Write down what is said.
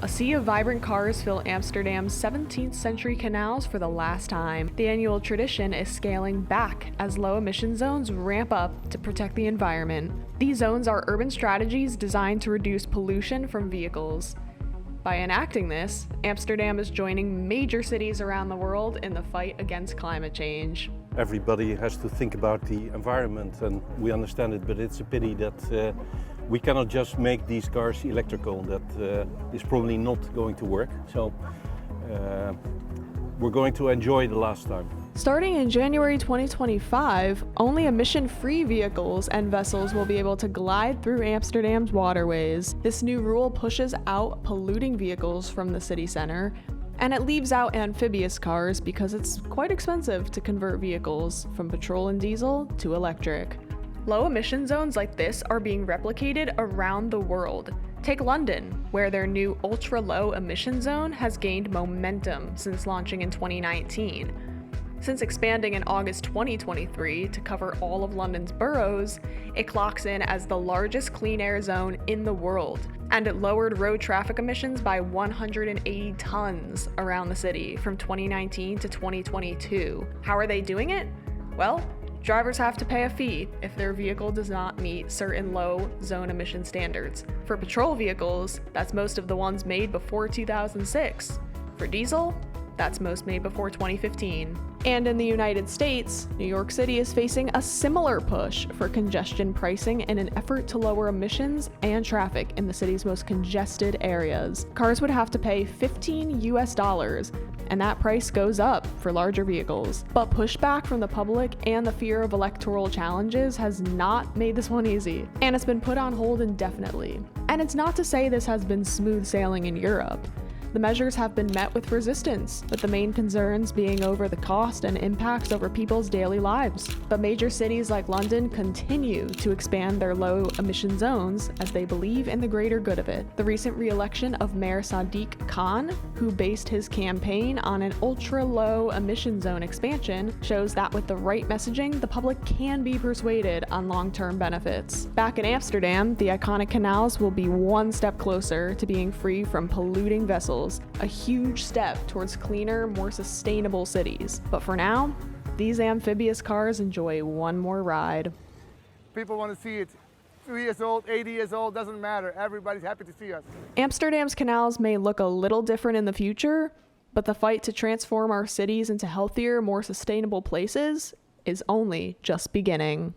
A sea of vibrant cars fill Amsterdam's 17th century canals for the last time. The annual tradition is scaling back as low emission zones ramp up to protect the environment. These zones are urban strategies designed to reduce pollution from vehicles. By enacting this, Amsterdam is joining major cities around the world in the fight against climate change. Everybody has to think about the environment, and we understand it, but it's a pity that we cannot just make these cars electrical. That is probably not going to work. So we're going to enjoy the last time. Starting in January 2025, only emission-free vehicles and vessels will be able to glide through Amsterdam's waterways. This new rule pushes out polluting vehicles from the city center, and it leaves out amphibious cars because it's quite expensive to convert vehicles from petrol and diesel to electric. Low emission zones like this are being replicated around the world. Take London, where their new Ultra Low Emission Zone has gained momentum since launching in 2019. Since expanding in August 2023 to cover all of London's boroughs, it clocks in as the largest clean air zone in the world, and it lowered road traffic emissions by 180 tons around the city from 2019 to 2022. How are they doing it? Well, drivers have to pay a fee if their vehicle does not meet certain low zone emission standards. For patrol vehicles, that's most of the ones made before 2006. For diesel, that's most made before 2015. And in the United States, New York City is facing a similar push for congestion pricing in an effort to lower emissions and traffic in the city's most congested areas. Cars would have to pay $15 and that price goes up for larger vehicles. But pushback from the public and the fear of electoral challenges has not made this one easy, and it's been put on hold indefinitely. And it's not to say this has been smooth sailing in Europe. The measures have been met with resistance, with the main concerns being over the cost and impacts over people's daily lives. But major cities like London continue to expand their low emission zones as they believe in the greater good of it. The recent re-election of Mayor Sadiq Khan, who based his campaign on an ultra low emission zone expansion, shows that with the right messaging, the public can be persuaded on long-term benefits. Back in Amsterdam, the iconic canals will be one step closer to being free from polluting vessels, a huge step towards cleaner, more sustainable cities. But for now, these amphibious cars enjoy one more ride. People want to see it. 2 years old, 80 years old, doesn't matter. Everybody's happy to see us. Amsterdam's canals may look a little different in the future, but the fight to transform our cities into healthier, more sustainable places is only just beginning.